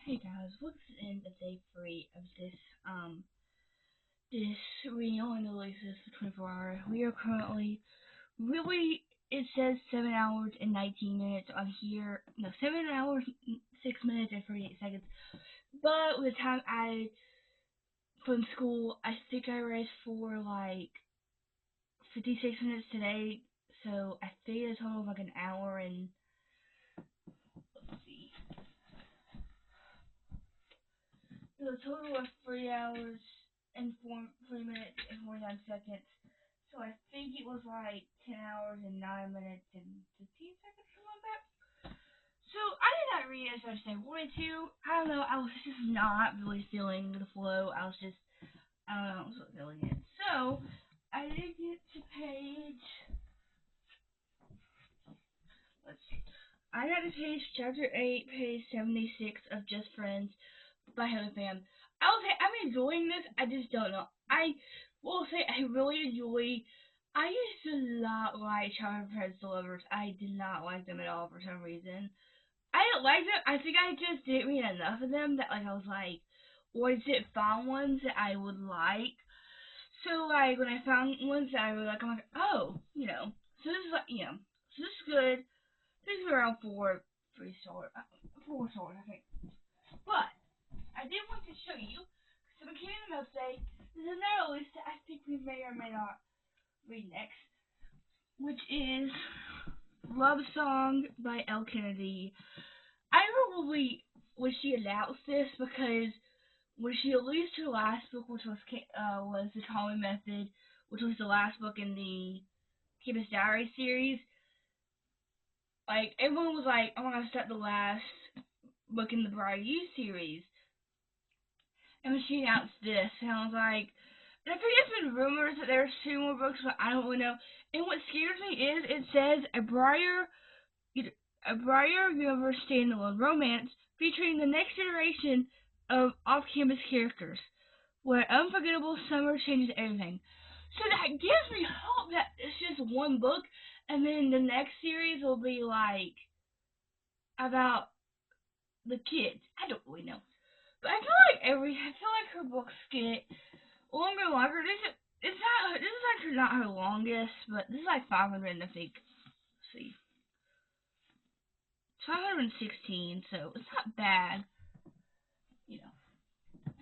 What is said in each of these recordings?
Hey guys, what's in the day 3 of this reading only releases for 24 hours. We are currently it says 7 hours and 19 minutes on here. No, 7 hours, 6 minutes and 48 seconds. But with the time added from school, I think I read for like 56 minutes today. So I think it's a total of like an hour and, let's see. So a total of 3 hours and 3 minutes and 49 seconds. So I think it was like 10 hours and 9 minutes and 15 seconds, something like that. So I did not read as much as I wanted to. I don't know, I was just not really feeling the flow. I was not feeling it. So I did get to I got to page chapter 8, page 76 of Just Friends by Haley Pham. I will say I'm enjoying this. I just don't know. I will say I really enjoy. I used to not like Childhood Friends to Lovers. I did not like them at all for some reason. I didn't like them. I think I just didn't read enough of them that like I was like, or didn't find ones that I would like. So like when I found ones that I really like, I'm like, oh, So this is like, so this is good. This is around 4 stars, I think. But I did want to show you, so we came in the say, there's another list that I think we may or may not read next, which is Love Song by L. Kennedy. I really wish she announced this because when she released her last book, which was The Tommy Method, which was the last book in the Campus Diary series, like everyone was like, "Oh my gosh, that's the last book in the Bride U series." And when she announced this, and I was like, and I think there's been rumors that there's 2 more books, but I don't really know. And what scares me is it says a Briar Universe standalone romance featuring the next generation of off-campus characters, where unforgettable summer changes everything. So that gives me hope that it's just one book, and then the next series will be like about the kids. I don't really know. But I feel like her books get longer and longer. This is actually not her longest, but this is like 500, I think. Let's see. It's 516, so it's not bad.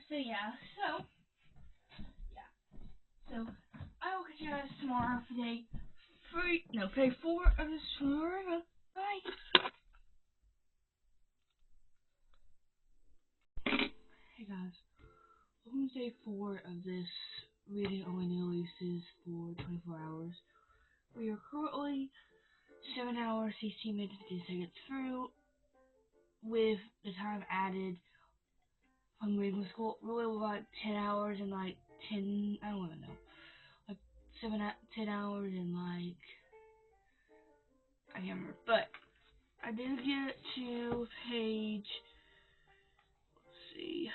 So yeah. So I will catch you guys tomorrow for day 4 of this tomorrow. Bye. Hey guys, welcome to day 4 of this reading only releases for 24 hours. We are currently 7 hours, 16 minutes, 15 seconds through, with the time added from reading school. Really, like 10 hours and like 10, I don't even know, like 10 hours and like, I can't remember. But I did get to page, let's see,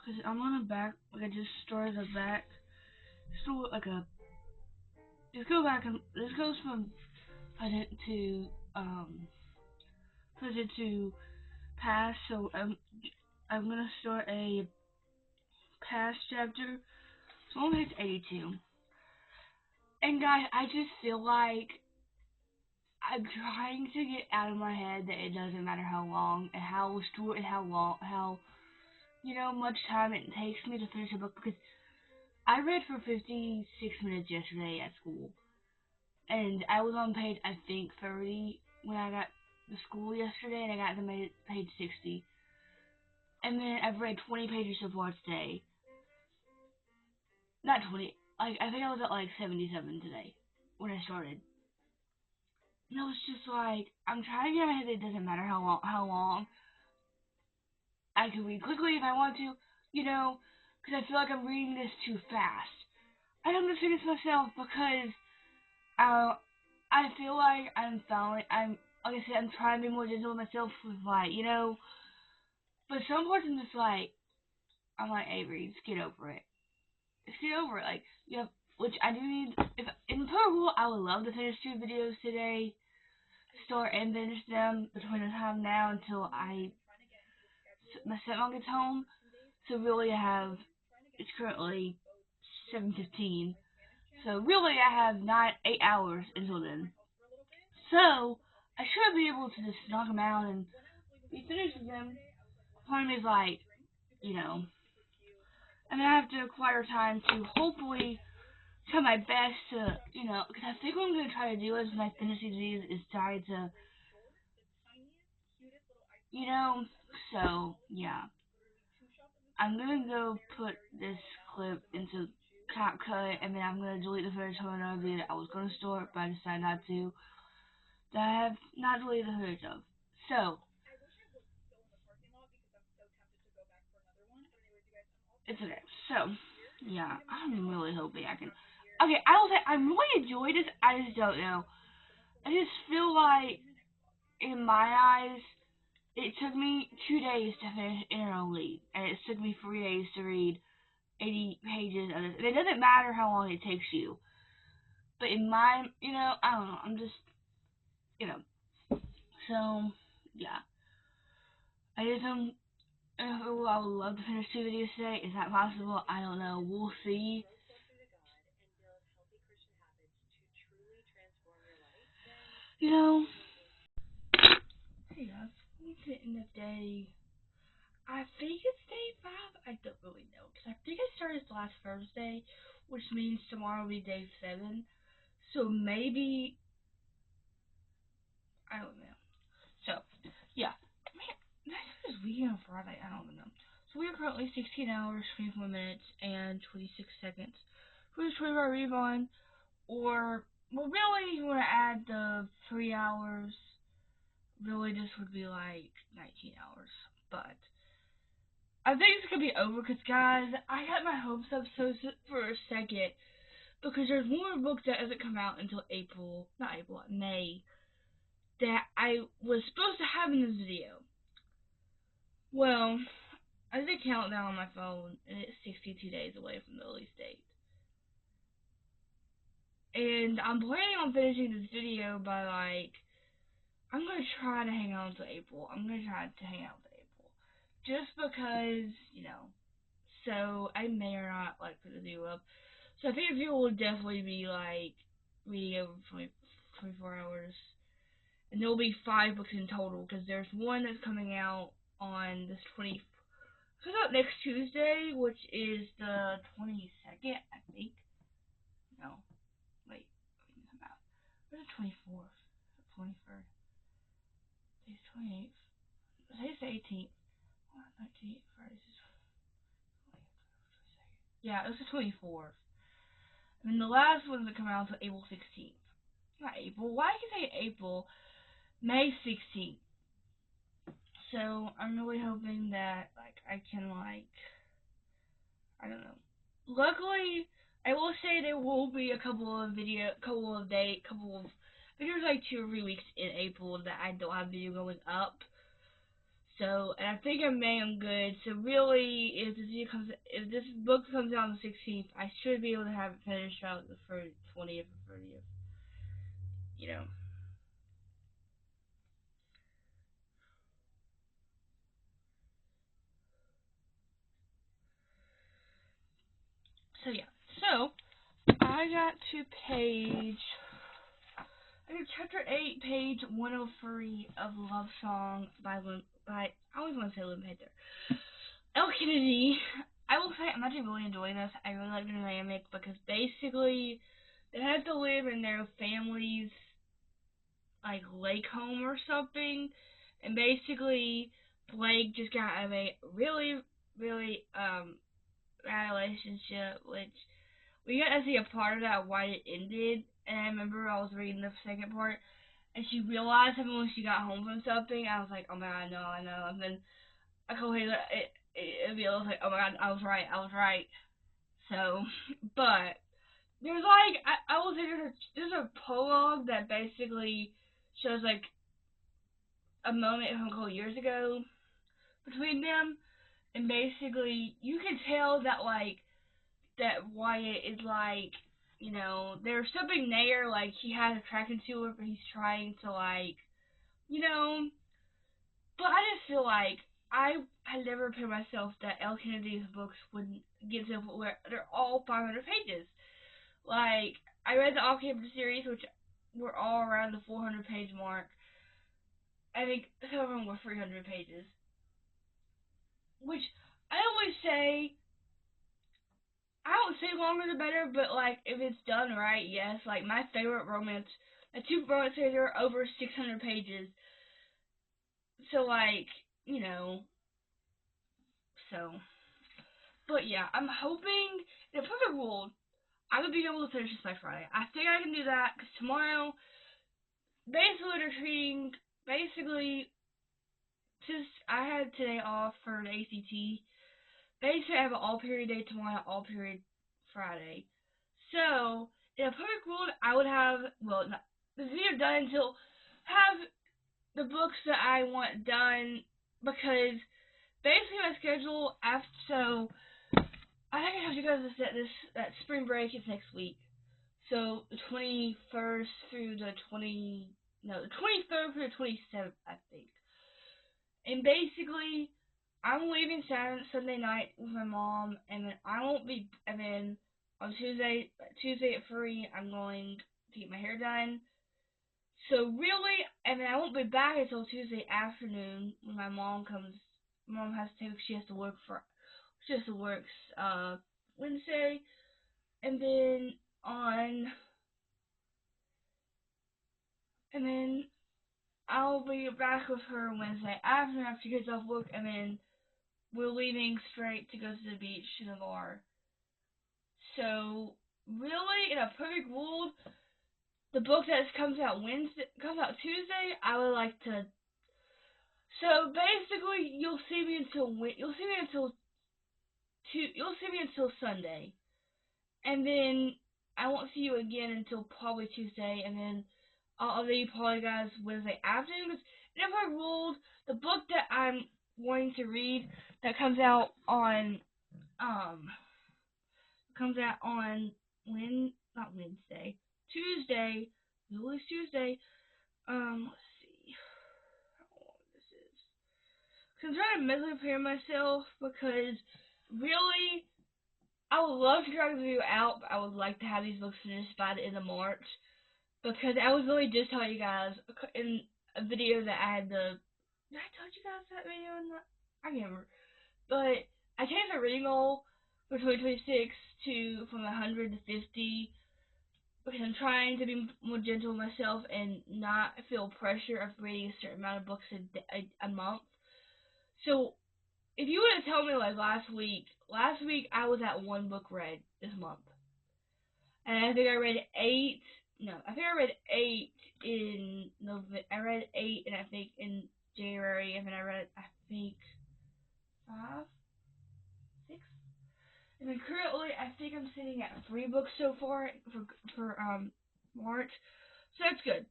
because I'm on the back, like I just started the back, so like just go back, and this goes from present to past, so I'm gonna start a past chapter, so I'm on page 82. And guys, I just feel like I'm trying to get out of my head that it doesn't matter how long and how short and how much time it takes me to finish a book, because I read for 56 minutes yesterday at school, and I was on page, I think, 30 when I got to school yesterday, and I got to page 60. And then I've read 20 pages so far today. Not 20, like, I think I was at like 77 today when I started. And I was just like, I'm trying to get my head that it doesn't matter how long. I can read quickly if I want to, because I feel like I'm reading this too fast. I don't understand this myself because I feel like like I said, I'm trying to be more gentle with myself with like, but some parts I'm just like, I'm like, Avery, just get over it. Just get over it. Like, which I do need, if in total, I would love to finish 2 videos today, start and finish them between the time now until my stepmom gets home. So really it's currently 7:15. So really I have 8 hours until then. So I should be able to just knock them out and be finished with them. Part of me is like, I'm gonna have to acquire time to hopefully try my best to, because I think what I'm gonna try to do is when I finish these is try to, you know, so yeah. I'm gonna go put this clip into CapCut and then I'm gonna delete the footage from another video that I was gonna store but I decided not to. That I have not deleted the footage of. So it's okay. So yeah, I'm really hoping I can. Okay, I will say I really enjoyed this. I just don't know. I just feel like in my eyes, it took me 2 days to finish Inner Lead, and it took me 3 days to read 80 pages of this. And it doesn't matter how long it takes you. But in my, I don't know, I'm just, you know. So, yeah. I just don't, I would love to finish 2 videos today. Is that possible? I don't know. We'll see. You know. Hey guys, it's the end of day. I think it's day 5. I don't really know. Because I think I started last Thursday, which means tomorrow will be day 7. So maybe, I don't know. So, yeah. Man, this is weekend on Friday. I don't know. So we are currently 16 hours, 24 minutes, and 26 seconds for the 24-hour rebound. Or, well, really, you want to add the 3 hours. Really, this would be like 19 hours. But I think it's going to be over because, guys, I got my hopes up so for a second. Because there's one more book that doesn't come out until May, that I was supposed to have in this video. Well, I did a countdown on my phone, and it's 62 days away from the release date. And I'm planning on finishing this video by, I'm going to try to hang on until April. I'm going to try to hang out until April. Just because, so I may or not, put the video up. So I think the video will definitely be, reading over 24 hours. And there'll be 5 books in total, because there's one that's coming out on this 20th. Comes out next Tuesday, which is the 22nd, I think. No. Wait. Where's the 24th? The 23rd. Today's 28th. Today's the 18th. 19th. Yeah, it was the 24th. And then the last one that come out until April 16th. Not April. Why can I say April? May 16th. So I'm really hoping that I can I don't know. Luckily, I will say there will be a couple of videos like 2 or 3 weeks in April that I don't have video going up. So, and I think I'm good. So really, if this book comes out on the 16th, I should be able to have it finished out the 20th or 30th. So yeah. So I got to chapter 8, page 103 of Love Song by I always want to say Lynn Painter. L. Kennedy. I will say I'm actually really enjoying this. I really like the dynamic because basically they have to live in their family's lake home or something, and basically Blake just got out of a really, really bad relationship, which we got to see a part of that why it ended. And I remember I was reading the second part, and she realized something when she got home from something. I was like, oh my god, no, I know. And then I told her that it was like, oh my god, I was right. So, but there's I will say there's a prologue that basically shows a moment from a couple years ago between them, and basically you can tell that that Wyatt is there's something there, he has attraction to her, but he's trying to but I just feel I had never prepared myself that L. Kennedy's books would get to the point where they're all 500 pages. Like, I read the Off-Campus series, which were all around the 400 page mark. I think some of them were 300 pages. Which, I always say, I don't say longer the better, but like, if it's done right, yes. Like, my favorite romance, the two romance series are over 600 pages. So, like, you know, so. But yeah, I'm hoping, in a perfect world, I would be able to finish this by Friday. I think I can do that, because tomorrow, basically, since I had today off for the ACT, basically I have an all-period day tomorrow, all-period Friday. So, in a perfect world, I would have, well, not, the video done until, have the books that I want done, because basically my schedule, so, I think I have you guys to set this, that spring break is next week. So, the 21st through the 23rd through the 27th, I think. And basically, I'm leaving Sunday night with my mom, and then I won't be, and then on Tuesday at 3, I'm going to get my hair done. So really, and then I won't be back until Tuesday afternoon when my mom comes. My mom has to take, she has to work Wednesday, and then I'll be back with her Wednesday after she gets off work, and then we're leaving straight to go to the beach in a bar. So, really, in a perfect world, the book that comes out Tuesday, I would like to. So basically, you'll see me until Sunday, and then I won't see you again until probably Tuesday, and then I'll leave probably guys Wednesday afternoon. Because in a perfect world, the book that I'm wanting to read that comes out on not Wednesday, Tuesday. It's Tuesday. Let's see how long this is. Cause I'm trying to mentally prepare myself, because really, I would love to drag the video out, but I would like to have these books finished by the end of March. Because I was really just telling you guys in a video that I had did I tell you guys that video or not? I can't remember. But I changed my reading goal for 2026 from 100 to 50, because I'm trying to be more gentle with myself and not feel pressure of reading a certain amount of books a month. So, if you would have told me like last week I was at one book read this month. And I think I read 8, I think I read 8 in November, I read 8 and I think in January, and then I read, I think, 5, 6? And then currently, I think I'm sitting at 3 books so far for March, so that's good.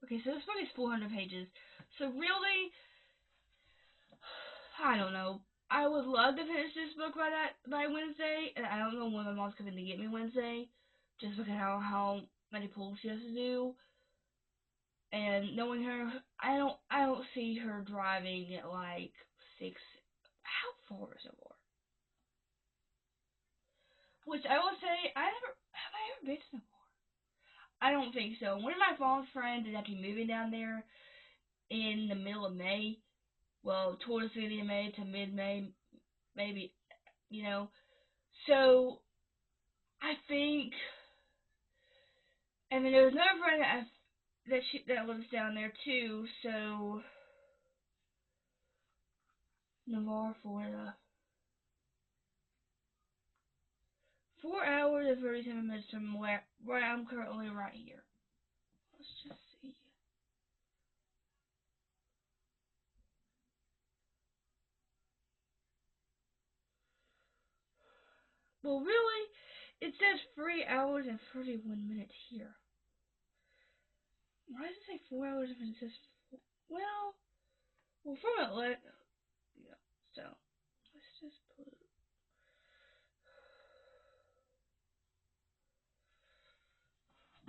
Okay, so this book is 400 pages. So really, I don't know. I would love to finish this book by Wednesday, and I don't know when my mom's coming to get me Wednesday, just because of how many pulls she has to do. And knowing her, I don't see her driving at like 6. How far is it more? Which I will say, have I ever been to Navarre? I don't think so. One of my mom's friends is actually moving down there in the middle of May. Well, towards the beginning of May to mid-May, maybe, So, I think, and then there was another friend that lives down there too, so, Navarre, Florida. 4 hours and 37 minutes from where I'm currently right here. Let's just see. Well, really, it says 3 hours and 31 minutes here. Why does it say 4 hours if it says well, from Atlanta, yeah, so, let's just put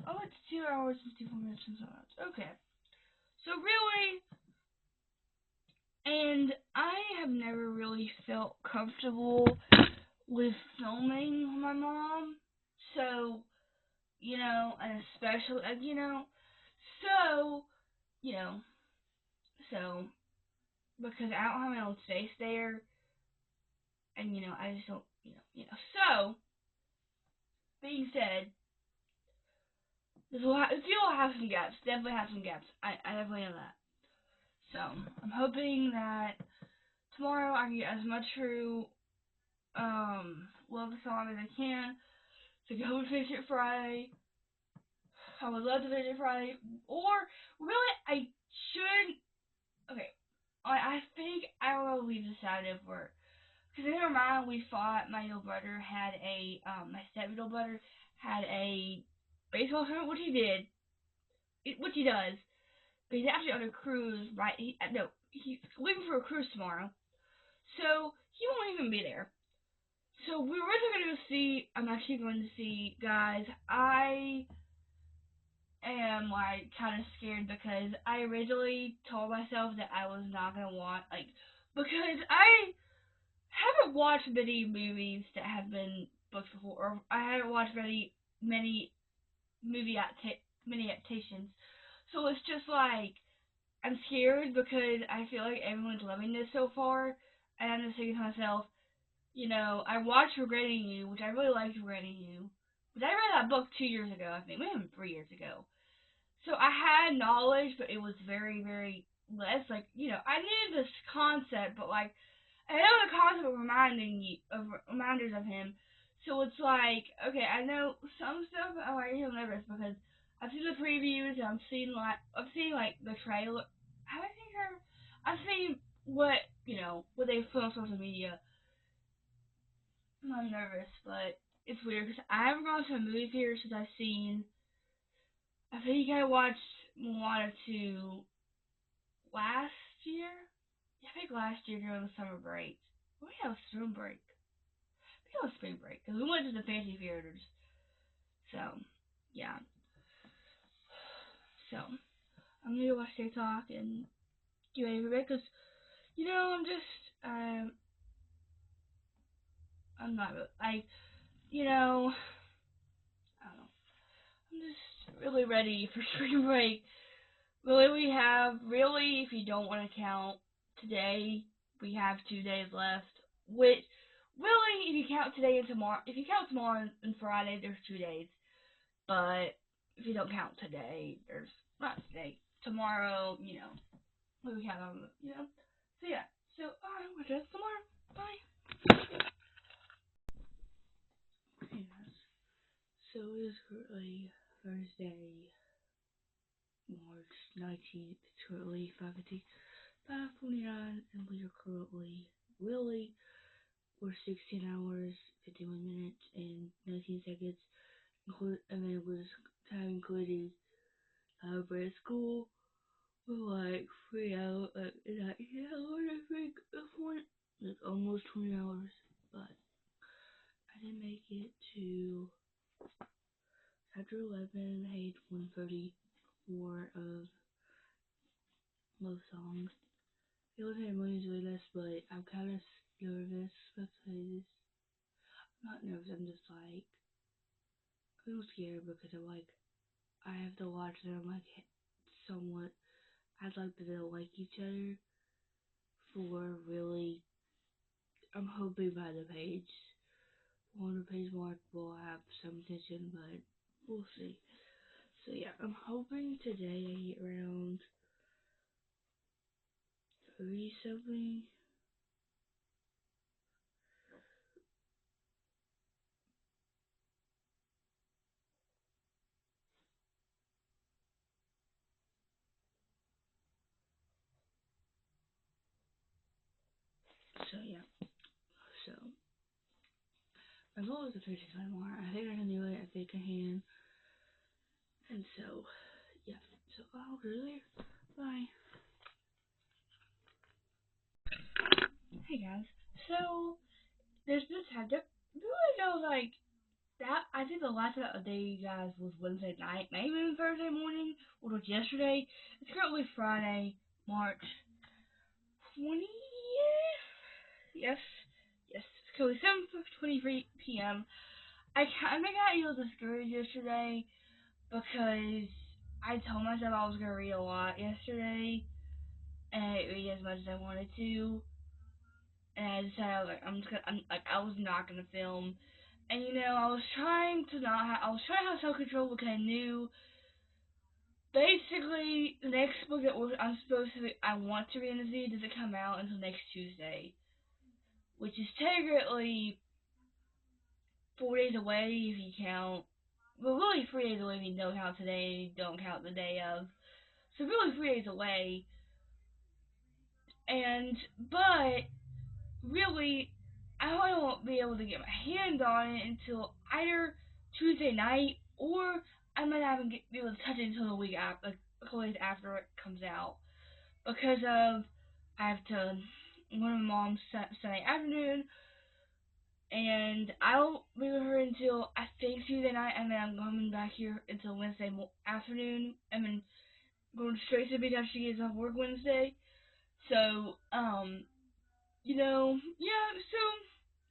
Oh, it's 2 hours and 54 minutes and so on. Okay. So really, and I have never really felt comfortable with filming my mom. So, and especially, so, you know, so, because I don't have my own space there, and, I just don't, So, being said, this will have some gaps. Definitely have some gaps. I definitely know that. So, I'm hoping that tomorrow I can get as much through Love the Song as I can. So I can hopefully finish it Friday. I would love to finish it Friday. Or, really, I should. Okay. I think I will leave this Saturday of work. Because in our mind, we thought my little brother had my step little brother had a baseball tournament, which he did. Which he does. But he's actually on a cruise, right? No, he's leaving for a cruise tomorrow. So, he won't even be there. So, we were originally going to see, I'm actually going to see, guys, I am, kind of scared because I originally told myself that I was not going to watch, because I haven't watched many movies that have been books before, or I haven't watched many many adaptations. So it's just I'm scared because I feel like everyone's loving this so far, and I'm just thinking to myself, I watched Regretting You, which I really liked Regretting You, but I read that book 2 years ago, I think, maybe 3 years ago. So I had knowledge, but it was very, very less. I knew this concept, but I know the concept of reminders of him. So it's okay, I know some stuff, but I'm really nervous because I've seen the previews and I've seen the trailer. Have I seen her? I've seen what they put on social media. I'm nervous, but it's weird because I haven't gone to a movie theater since I've seen. I think I watched Moana 2 last year. Yeah, I think last year during the summer break. We have spring break. We have spring break because we went to the fancy theaters. So, yeah. So, I'm gonna watch TikTok and do everything because I'm just I'm not really I don't know. I'm just really ready for spring break. Really, if you don't want to count today, we have 2 days left. Which, really, if you count today and tomorrow, if you count tomorrow and Friday, there's 2 days. But if you don't count today, there's not today. Tomorrow, we count on, So yeah, so we'll just tomorrow. Bye. Hey guys, so it is currently Thursday, March 19th. It's currently 5:29, and we are currently we're 16 hours, 51 minutes, and 19 seconds, and then we're time including break at school. We're 3 hours, 19 hours, I think, it's almost 20 hours, but I didn't make it to chapter 11, page 134 of most songs. It was a really joyless, but I'm kind of nervous because I'm not nervous. I'm just I'm scared because I have to watch them somewhat. I'd like that they'll like each other for really. I'm hoping by the page mark will have some tension, but we'll see. So yeah, I'm hoping today I get around 30 something. So yeah, so my goal is to finish it more. I think I can do it. I think I can. And so yeah, so I'll go there. Bye. Hey guys, so there's this had to really know that I think the last day, you guys, was Wednesday night, maybe even Thursday morning, or was yesterday. It's currently Friday, March 20th. Yes, yes. It's currently 7:23 p.m. I kind of got a little discouraged yesterday because I told myself I was gonna read a lot yesterday, and I didn't read as much as I wanted to. And I decided I was not gonna film. And I was trying to have self-control because I knew basically the next book that I want to read in the series doesn't come out until next Tuesday, which is technically 4 days away if you count. Well, really 3 days away if you don't count today, don't count the day of. So really 3 days away. But really, I probably won't be able to get my hand on it until either Tuesday night, or I might not even be able to touch it until the week after, like a couple days after it comes out, because of I have to go to my mom's Sunday afternoon, and I won't be with her until I think Tuesday night, and then I'm coming back here until Wednesday afternoon, and then going straight to the beach after she gets off work Wednesday. So,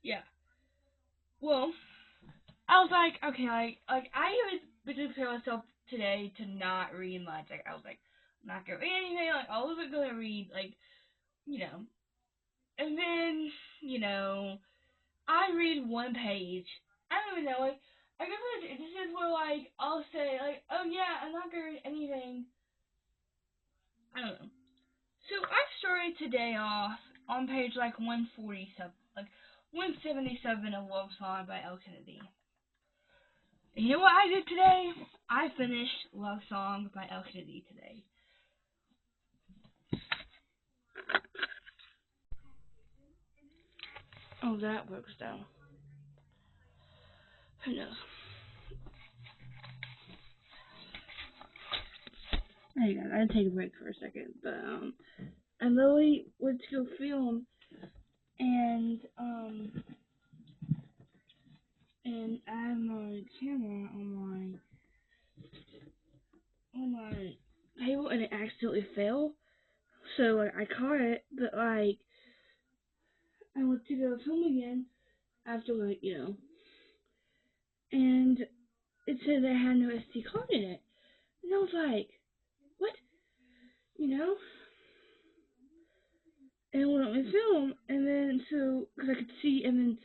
yeah. Well, I was like, okay, I was between prepare myself today to not read much. Like, I was like, I'm not gonna read anything. Like, I wasn't gonna read, like, you know. And then, I read one page. I don't even know, like, I guess this is where, like, I'll say, like, oh yeah, I'm not gonna read anything. I don't know. So I started today off on page, like, 147, like, 177 of Love Song by L. Kennedy. And you know what I did today? I finished Love Song by L. Kennedy today. Oh, that works though. Who knows? Hey guys, I had to take a break for a second, but I literally went to go film, and I have my camera on my table, and it accidentally fell. So like I caught it, but like I went to go film again after and it said that it had no SD card in it, and I was like, what? And it wouldn't let me film, and then because I could see, and then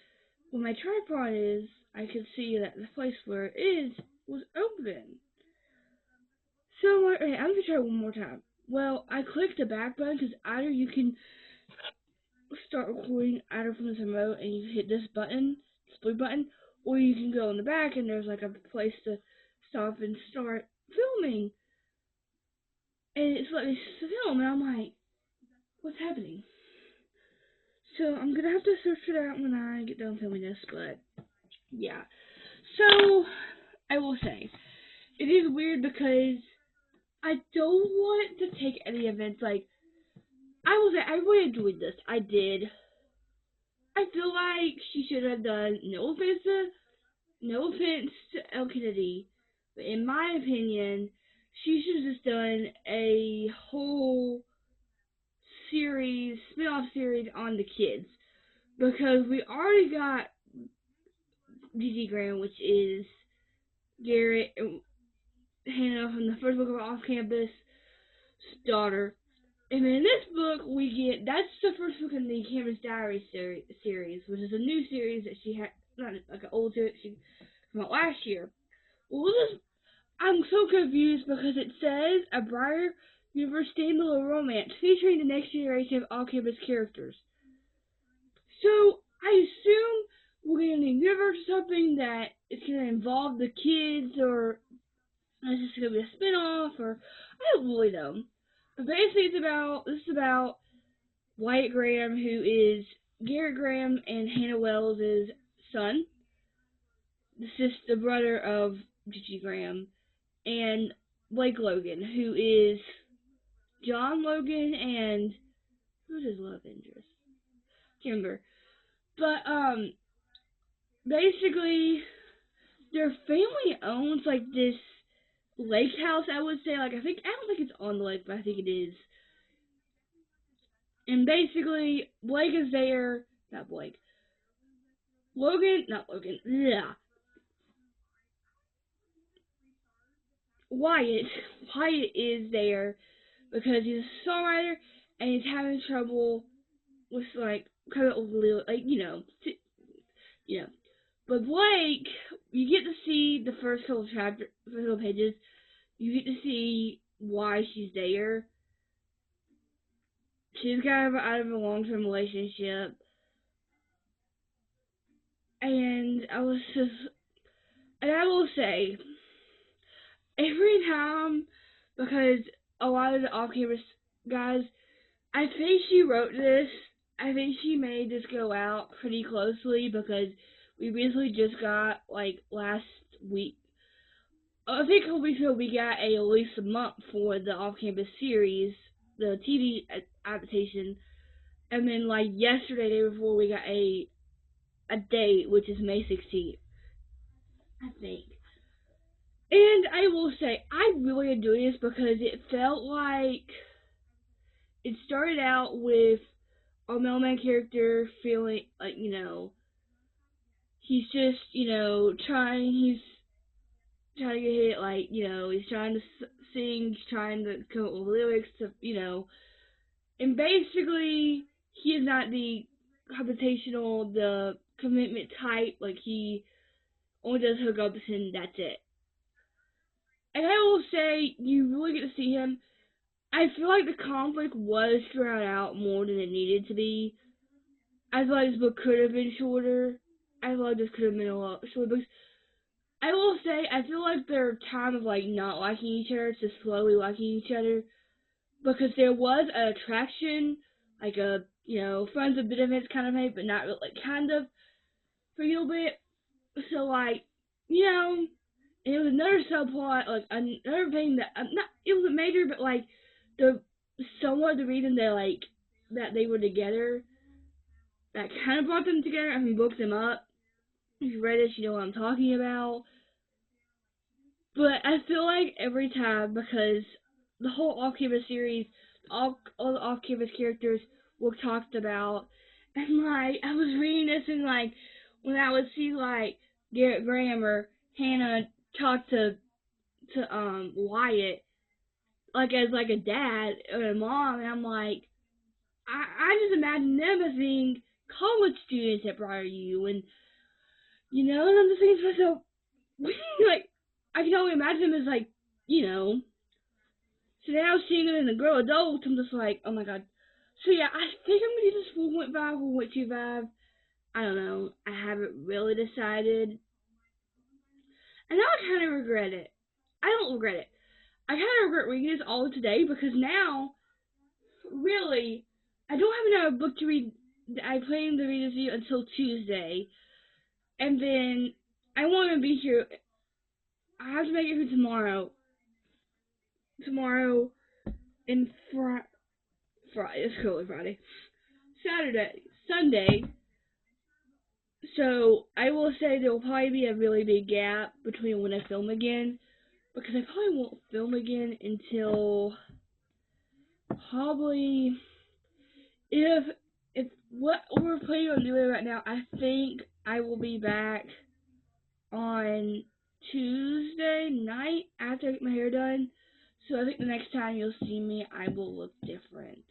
where my tripod is, I could see that the place where it is was open. So I'm like, okay, I'm gonna try one more time. Well, I clicked the back button because either you can start recording either from this remote and you hit this button, this blue button, or you can go in the back and there's like a place to stop and start filming. And it's let me film, and I'm like, what's happening? So I'm gonna have to search it out when I get done filming this, but yeah. So I will say, it is weird because I don't want to take any events. Like, I will say, I really enjoyed this. I did. I feel like she should have done, no offense to El Kennedy, but in my opinion, she should have just done a whole spin-off series on the kids. Because we already got Gigi Graham, which is Garrett and Hannah from the first book of Off Campus daughter. And then in this book, that's the first book in the Campus Diary series, which is a new series that she had, not like an old series she came out last year. Well, I'm so confused because it says a Briar Universe standalone romance featuring the next generation of All Campus characters. So I assume we're getting a universe or something that is going to involve the kids, or is this going to be a spin-off, or I don't really know. But basically, this is about Wyatt Graham, who is Garrett Graham and Hannah Wells' son. This is the brother of Gigi Graham, and Blake Logan, who is John Logan, and who's his love interest? Can't remember. But basically, their family owns like this lake house, I would say. Like I don't think it's on the lake, but I think it is. And basically, Blake is there. Not Blake. Not Logan. Yeah. Wyatt. Wyatt is there because he's a songwriter and he's having trouble with like kind of like you know. But Blake, you get to see the first couple pages. You get to see why she's there. She's kind of out of a long-term relationship, and I will say, every time, because a lot of the off-campus guys, I think she wrote this. I think she made this go out pretty closely because we recently just got, like, last week. I think a couple weeks ago we got at least a month for the off-campus series, the TV adaptation, and then, like, yesterday, day before, we got a date, which is May 16th, I think. And I will say, I really enjoyed this because it felt like it started out with our mailman character feeling like, he's just, he's trying to get hit, like, he's trying to sing, he's trying to come up with lyrics to, and basically, he is not the confrontational, the commitment type, like, he only does hookups and that's it. And I will say, you really get to see him. I feel like the conflict was drawn out more than it needed to be. I feel like this book could have been shorter. I feel like this could have been a lot shorter because I will say, I feel like their time of, like, not liking each other to slowly liking each other, because there was an attraction, like a, friends with benefits kind of mate, but not really, like, kind of, for a little bit. So, like, and it was another subplot, like, another thing that, it wasn't major, but, like, somewhat the reason that they were together, that kind of brought them together, I mean, booked them up. If you read it, you know what I'm talking about. But I feel like every time, because the whole off-campus series, all the off-campus characters were talked about, and, like, I was reading this, and, like, when I would see, like, Garrett Graham or Hannah talk to Wyatt, like, as, like, a dad or a mom, and I'm like, I just imagine them as being college students at Briar U, and, and I'm just thinking to myself, like, I can only imagine them as, like, so now seeing them as a girl adult, I'm just like, oh my god. So yeah, I think I'm gonna do this 4.5 or 4.25. I don't know. I haven't really decided. And now I kind of regret it. I don't regret it. I kind of regret reading this all today because now, really, I don't have another book to read. I plan to read this until Tuesday. And then I want to be here. I have to make it for tomorrow. Tomorrow and Friday. It's currently Friday. Saturday. Sunday. So I will say there will probably be a really big gap between when I film again. Because I probably won't film again until probably if what we're planning on doing right now, I think I will be back on Tuesday night after I get my hair done. So I think the next time you'll see me, I will look different.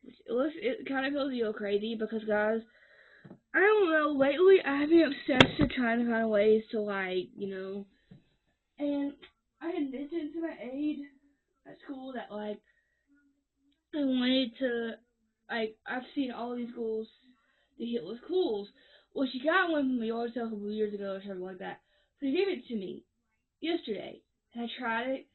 It kind of feels a little crazy because, guys, I don't know, lately I've been obsessed with trying to find ways to, like, and I had mentioned to my aide at school that, like, I wanted to, like, I've seen all these schools that hit with schools. Well, she got one from the yard sale a couple years ago or something like that. So she gave it to me yesterday, and I tried it,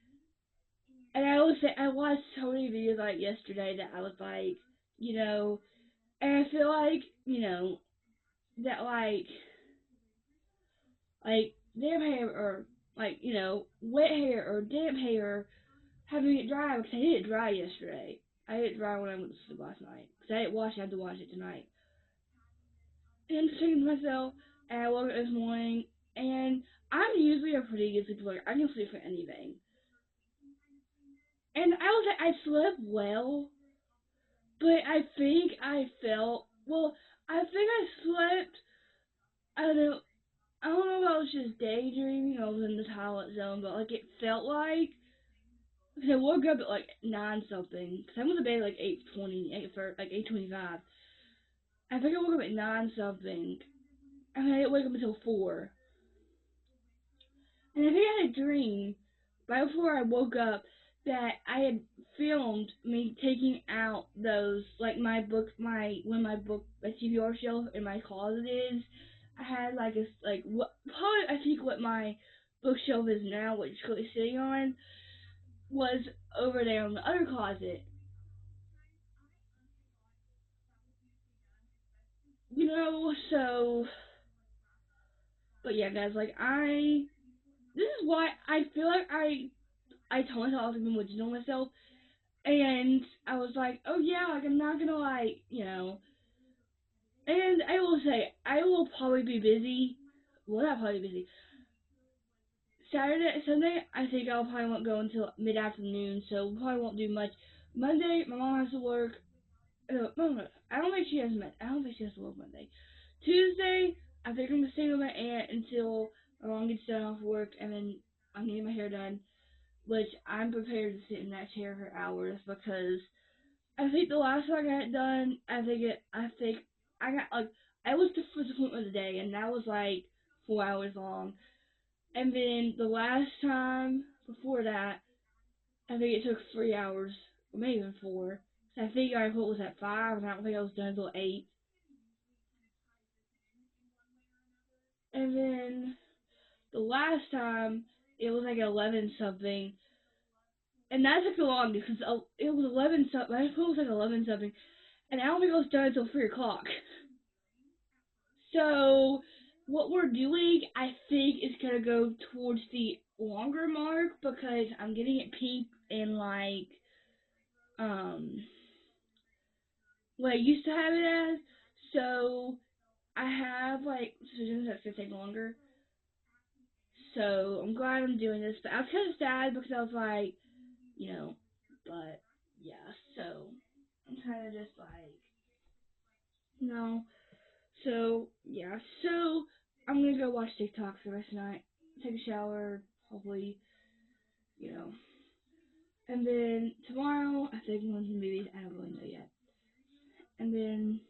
and I will say I watched so many videos like yesterday that I was like, and I feel like, that like damp hair or like, wet hair or damp hair having it dry because I did it dry yesterday. I did it dry when I went to sleep last night because I didn't wash it. I had to wash it tonight. And I'm just thinking to myself, and I woke up this morning, and I'm usually a pretty good sleeper. Like, I can sleep for anything. And I was like, I slept well, but I think I felt, well, I think I slept, I don't know, I don't know if I was just daydreaming, I was in the twilight zone, but like it felt like, because I woke up at like 9 something, because I went to bed at like 8:20, like 8:25. I think I woke up at 9 something, and I didn't wake up until 4. And I think I had a dream right before I woke up that I had filmed me taking out those, like my book, my TBR shelf in my closet is. I had like a, like what, probably I think what my bookshelf is now, what it's currently sitting on, was over there in the other closet. So, but yeah, guys, like this is why I feel like I told myself I was being original myself. And I was like, oh yeah, like I'm not gonna like, and I will say, I will probably be busy. Well, not probably busy. Sunday, I think I'll probably won't go until mid-afternoon, so we probably won't do much. Monday, my mom has to work. No, I don't think she has I don't think she has to work Monday. Tuesday, I think I'm gonna stay with my aunt until my mom gets done off work, and then I'm getting my hair done, which I'm prepared to sit in that chair for hours because I think the last time I got it done, I think I got like, I was the first appointment of the day, and that was like 4 hours long. And then the last time before that, I think it took 3 hours, or maybe even 4. So I think our appointment was at 5, and I don't think I was done until 8. And then the last time, it was like 11 something, and that took the longest because it was 11 something. My appointment was like 11 something, and I don't think I was done until 3 o'clock. So what we're doing, I think, is gonna go towards the longer mark because I'm getting it pink and like what I used to have it as. So I have like decisions that's gonna take longer. So I'm glad I'm doing this, but I was kind of sad because I was like, but yeah. So I'm kind of just like, no. So yeah. So I'm gonna go watch TikTok for the rest of the night. Take a shower, probably, you know. And then tomorrow, I think I'm going to the movies. I don't really know yet. And then,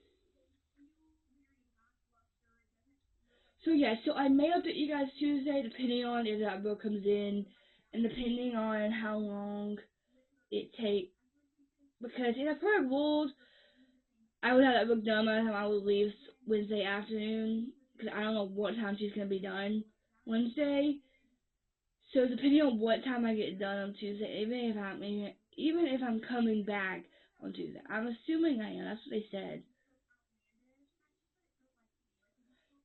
so yeah, so I may update you guys Tuesday, depending on if that book comes in, and depending on how long it takes. Because in a perfect world, I would have that book done by the time I would leave Wednesday afternoon. Because I don't know what time she's going to be done Wednesday. So depending on what time I get done on Tuesday, even if I'm coming back on Tuesday, I'm assuming I am. That's what they said.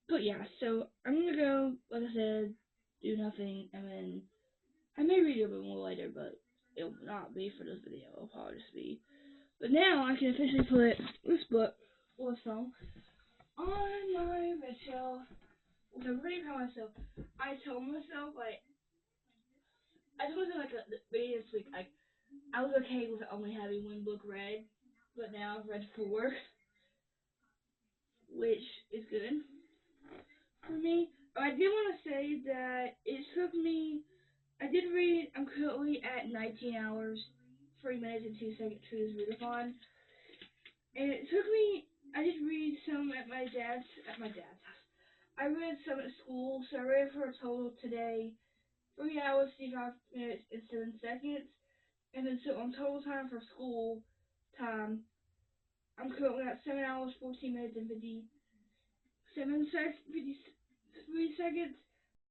But yeah, so I'm gonna go, like I said, do nothing, and then I may read a bit more later, but it will not be for this video. It'll probably just be. But now I can officially put this book or song on my red shelf. Which I'm pretty proud of myself. I told myself like at the beginning of this week, like I was okay with only having one book read, but now I've read 4, which is good for me. I did want to say that it took me. I did read. I'm currently at 19 hours, 3 minutes and 2 seconds for this readathon, and it took me. I did read some at my dad's house. I read some at school, so I read for a total today 3 hours, 55 minutes and 7 seconds, and then so on total time for school time, I'm currently at 7 hours, 14 minutes and 57 53 seconds.